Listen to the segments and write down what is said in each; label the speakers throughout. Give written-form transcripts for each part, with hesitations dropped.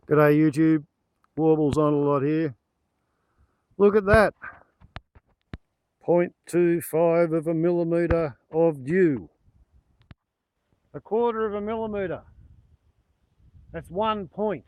Speaker 1: G'day YouTube, warbles on a lot here. Look at that, 0.25 of a millimetre of dew. A quarter of a millimetre. That's 1 point.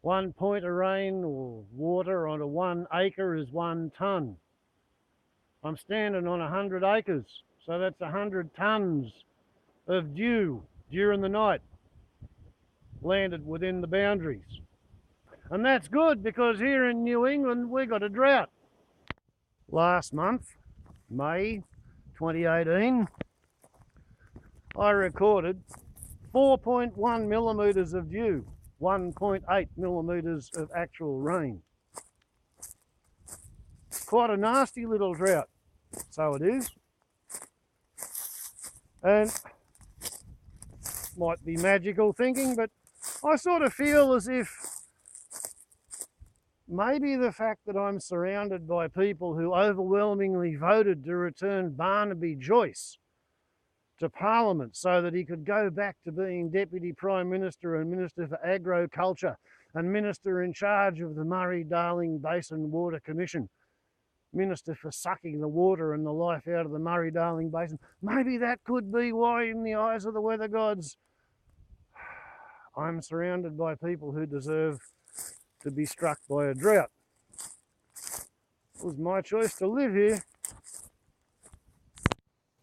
Speaker 1: 1 point of rain or water on a 1 acre is 1 tonne. I'm standing on 100 acres, so that's 100 tonnes of dew during the night landed within the boundaries. And that's good because here in New England we got a drought. Last month, May 2018, I recorded 4.1 millimetres of dew, 1.8 millimetres of actual rain. Quite a nasty little drought, so it is. And might be magical thinking, but I sort of feel as if maybe the fact that I'm surrounded by people who overwhelmingly voted to return Barnaby Joyce to Parliament so that he could go back to being Deputy Prime Minister and Minister for Agriculture and Minister in charge of the Murray Darling Basin Water Commission, Minister for sucking the water and the life out of the Murray Darling Basin. Maybe that could be why, in the eyes of the weather gods, I'm surrounded by people who deserve to be struck by a drought. It was my choice to live here,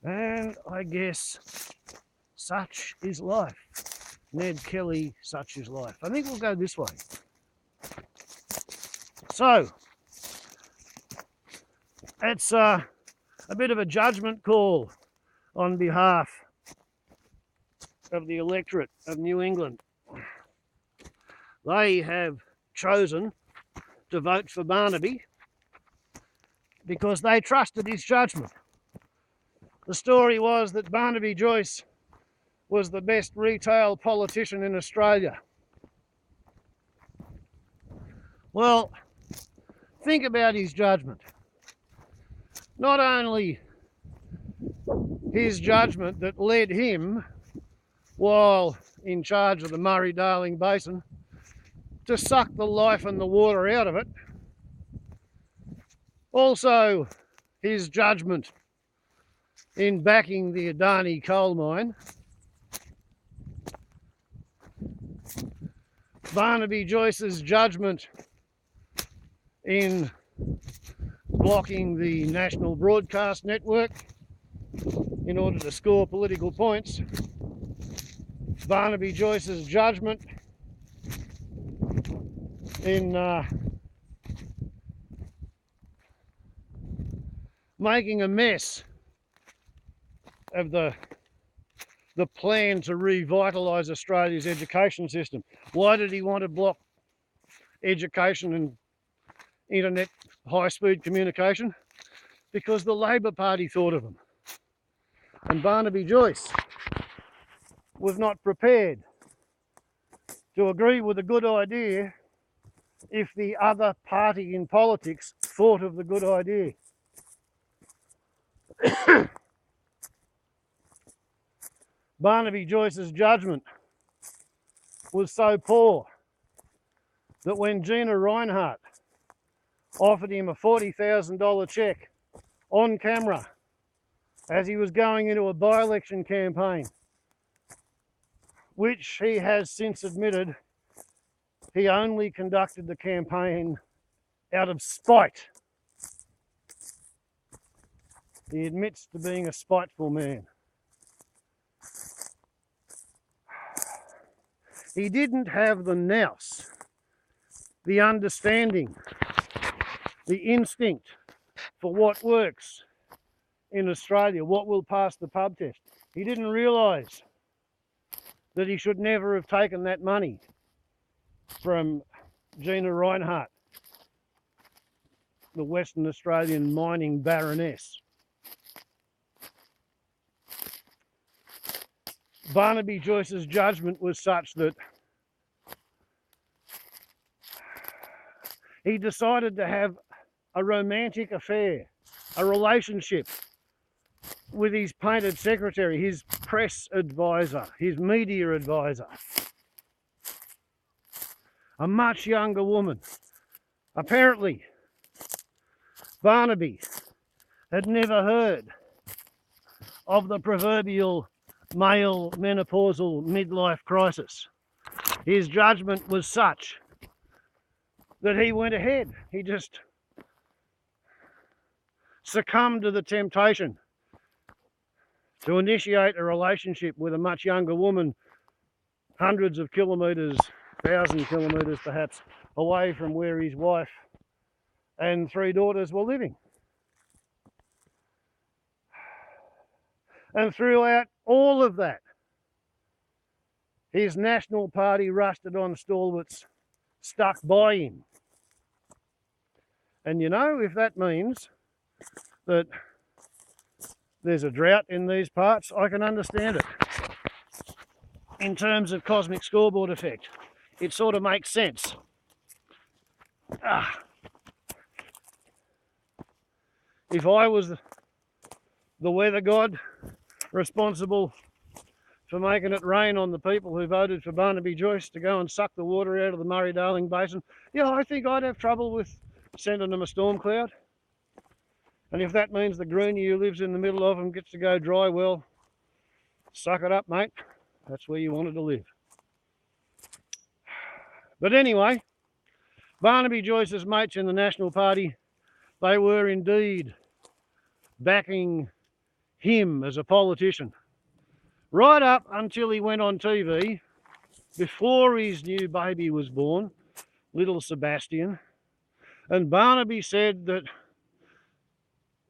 Speaker 1: and I guess such is life. Ned Kelly, such is life. I think we'll go this way. So, it's a bit of a judgment call on behalf of the electorate of New England. They have chosen to vote for Barnaby because they trusted his judgment. The story was that Barnaby Joyce was the best retail politician in Australia. Well, think about his judgment. Not only his judgment that led him, while in charge of the Murray Darling Basin, to suck the life and the water out of it, also his judgment in backing the Adani coal mine, Barnaby Joyce's judgment in blocking the National Broadband Network in order to score political points, Barnaby Joyce's judgment in making a mess of the plan to revitalise Australia's education system. Why did he want to block education and internet high-speed communication? Because the Labor Party thought of him. And Barnaby Joyce was not prepared to agree with a good idea if the other party in politics thought of the good idea. Barnaby Joyce's judgment was so poor that when Gina Reinhart offered him a $40,000 cheque on camera as he was going into a by-election campaign, which he has since admitted he only conducted the campaign out of spite. He admits to being a spiteful man. He didn't have the nous, the understanding, the instinct for what works in Australia, what will pass the pub test. He didn't realise that he should never have taken that money from Gina Reinhart, the Western Australian mining baroness. Barnaby Joyce's judgment was such that he decided to have a romantic affair, a relationship with his painted secretary, his press advisor, his media advisor. a much younger woman. Apparently, Barnaby had never heard of the proverbial male menopausal midlife crisis. His judgment was such that he went ahead. He just succumbed to the temptation to initiate a relationship with a much younger woman, hundreds of kilometres, 1,000 kilometres perhaps, away from where his wife and 3 daughters were living. And throughout all of that, his National Party rusted on stalwarts stuck by him. And you know, if that means that there's a drought in these parts, I can understand it. In terms of cosmic scoreboard effect, it sort of makes sense. If I was the weather god responsible for making it rain on the people who voted for Barnaby Joyce to go and suck the water out of the Murray Darling Basin, yeah, I think I'd have trouble with sending them a storm cloud. And if that means the greenie who lives in the middle of them gets to go dry, well, suck it up, mate. That's where you wanted to live. But anyway, Barnaby Joyce's mates in the National Party, they were indeed backing him as a politician. Right up until he went on TV, before his new baby was born, little Sebastian, and Barnaby said that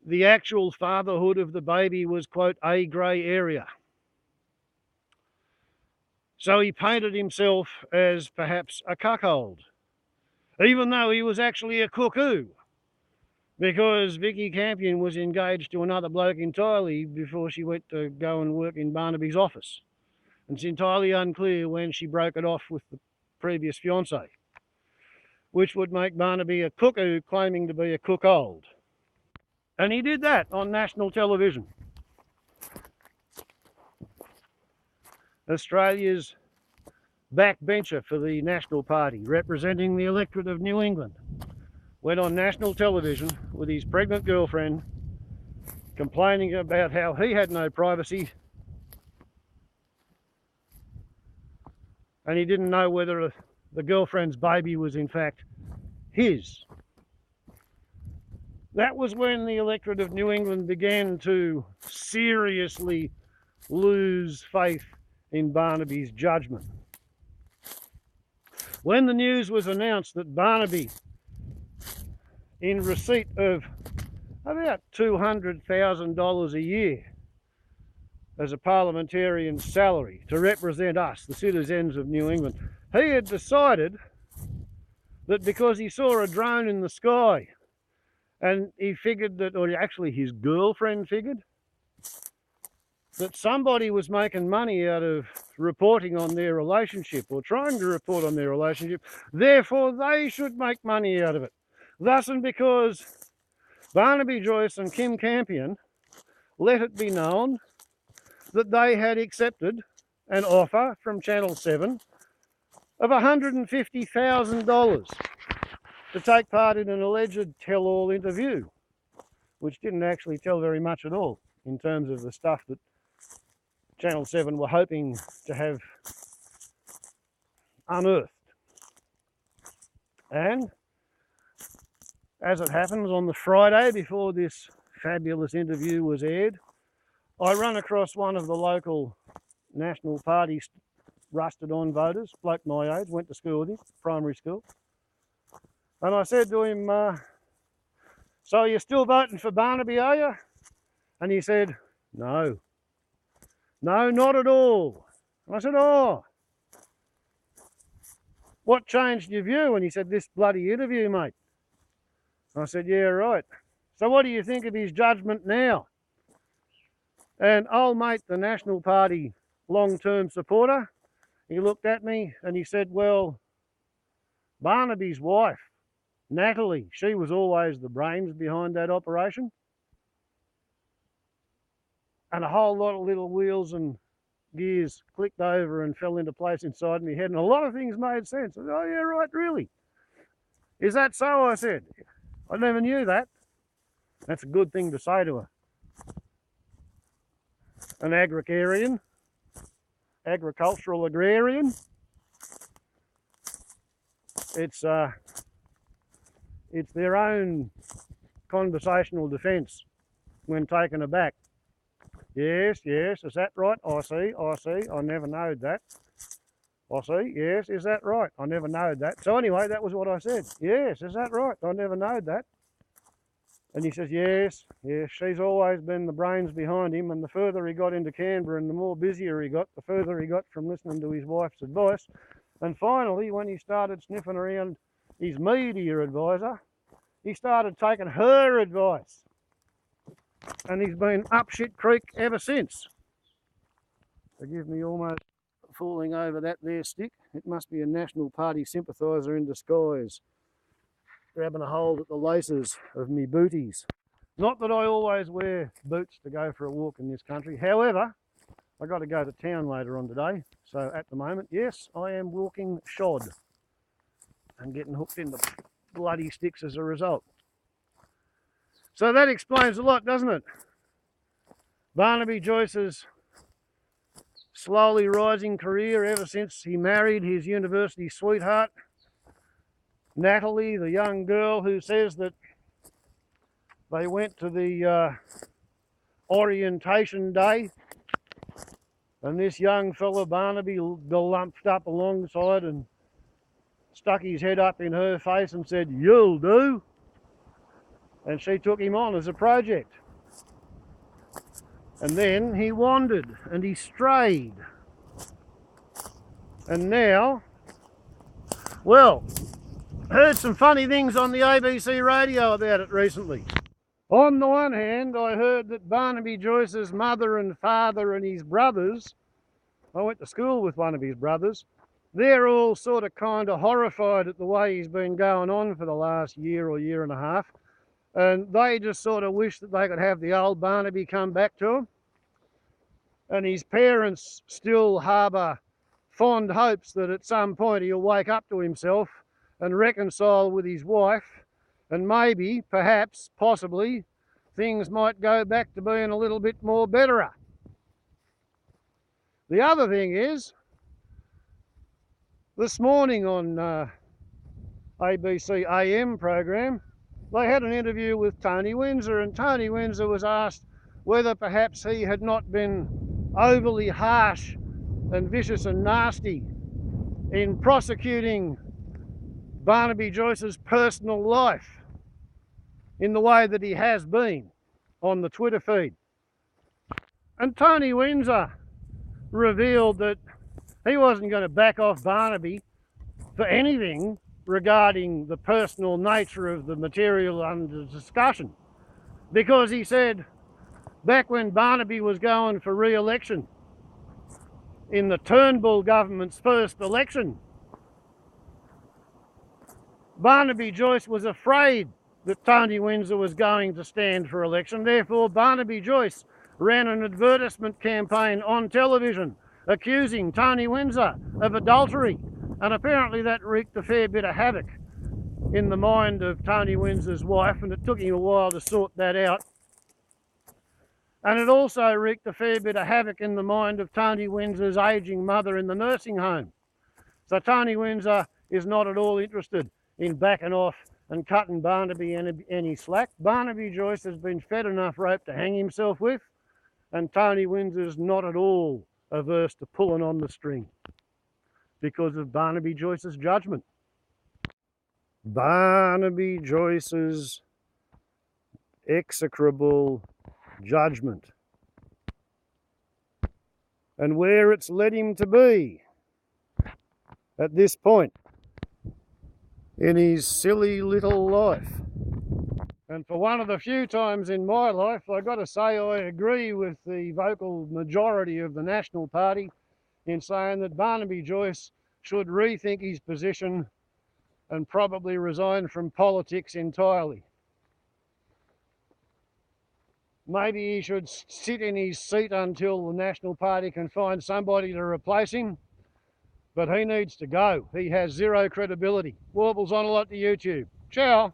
Speaker 1: the actual fatherhood of the baby was, quote, a grey area. So he painted himself as perhaps a cuckold, even though he was actually a cuckoo, because Vicky Campion was engaged to another bloke entirely before she went to go and work in Barnaby's office. And it's entirely unclear when she broke it off with the previous fiancé, which would make Barnaby a cuckoo claiming to be a cuckold. And he did that on national television. Australia's backbencher for the National Party, representing the electorate of New England, went on national television with his pregnant girlfriend complaining about how he had no privacy and he didn't know whether the girlfriend's baby was in fact his. That was when the electorate of New England began to seriously lose faith in Barnaby's judgment. When the news was announced that Barnaby, in receipt of about $200,000 a year as a parliamentarian's salary to represent us, the citizens of New England, he had decided that because he saw a drone in the sky and he figured that, or actually his girlfriend figured, that somebody was making money out of reporting on their relationship or trying to report on their relationship, therefore they should make money out of it. Thus and because Barnaby Joyce and Kim Campion let it be known that they had accepted an offer from Channel 7 of $150,000 to take part in an alleged tell-all interview, which didn't actually tell very much at all in terms of the stuff that Channel 7 were hoping to have unearthed. And as it happens, on the Friday before this fabulous interview was aired, I run across one of the local National Party rusted on voters, bloke my age, went to school with him, primary school. And I said to him, so you're still voting for Barnaby, are you? And he said, no, not at all. And I said, oh, what changed your view? And he said, this bloody interview, mate. I said, yeah, right. So what do you think of his judgment now? And old mate, the National Party long-term supporter, he looked at me and he said, well, Barnaby's wife, Natalie, she was always the brains behind that operation. And a whole lot of little wheels and gears clicked over and fell into place inside my head, and a lot of things made sense. I said, oh yeah, right, really? Is that so? I said. I never knew that. That's a good thing to say to an agrarian, agricultural agrarian. It's their own conversational defence when taken aback. Yes, yes, is that right? I see, I never knowed that. I see, yes, is that right? I never knowed that. So anyway, that was what I said. Yes, is that right? I never knowed that. And he says, yes, yes, she's always been the brains behind him, and the further he got into Canberra and the more busier he got, the further he got from listening to his wife's advice. And finally, when he started sniffing around his media advisor, he started taking her advice. And he's been up shit creek ever since. Forgive me almost falling over that there stick. It must be a National Party sympathiser in disguise, grabbing a hold at the laces of me booties. Not that I always wear boots to go for a walk in this country. However, I got to go to town later on today. So at the moment, yes, I am walking shod and getting hooked into bloody sticks as a result. So that explains a lot, doesn't it? Barnaby Joyce's slowly rising career ever since he married his university sweetheart, Natalie, the young girl who says that they went to the orientation day and this young fella, Barnaby, lumped up alongside and stuck his head up in her face and said, "You'll do." And she took him on as a project. And then he wandered and he strayed. And now, well, heard some funny things on the ABC radio about it recently. On the one hand, I heard that Barnaby Joyce's mother and father and his brothers, I went to school with one of his brothers, they're all sort of kind of horrified at the way he's been going on for the last year or year and a half. And they just sort of wish that they could have the old Barnaby come back to them. And his parents still harbour fond hopes that at some point he'll wake up to himself and reconcile with his wife, and maybe, perhaps, possibly, things might go back to being a little bit more betterer. The other thing is, this morning on ABC AM program, they had an interview with Tony Windsor, and Tony Windsor was asked whether perhaps he had not been overly harsh and vicious and nasty in prosecuting Barnaby Joyce's personal life in the way that he has been on the Twitter feed. And Tony Windsor revealed that he wasn't going to back off Barnaby for anything regarding the personal nature of the material under discussion, because he said back when Barnaby was going for re-election in the Turnbull government's first election, Barnaby Joyce was afraid that Tony Windsor was going to stand for election. Therefore, Barnaby Joyce ran an advertisement campaign on television accusing Tony Windsor of adultery. And apparently that wreaked a fair bit of havoc in the mind of Tony Windsor's wife, and it took him a while to sort that out. And it also wreaked a fair bit of havoc in the mind of Tony Windsor's ageing mother in the nursing home. So Tony Windsor is not at all interested in backing off and cutting Barnaby any slack. Barnaby Joyce has been fed enough rope to hang himself with, and Tony Windsor's not at all averse to pulling on the string because of Barnaby Joyce's judgment. Barnaby Joyce's execrable judgment, and where it's led him to be at this point in his silly little life. And for one of the few times in my life, I've got to say I agree with the vocal majority of the National Party in saying that Barnaby Joyce should rethink his position and probably resign from politics entirely. Maybe he should sit in his seat until the National Party can find somebody to replace him. But he needs to go. He has zero credibility. Warbles on a lot to YouTube. Ciao.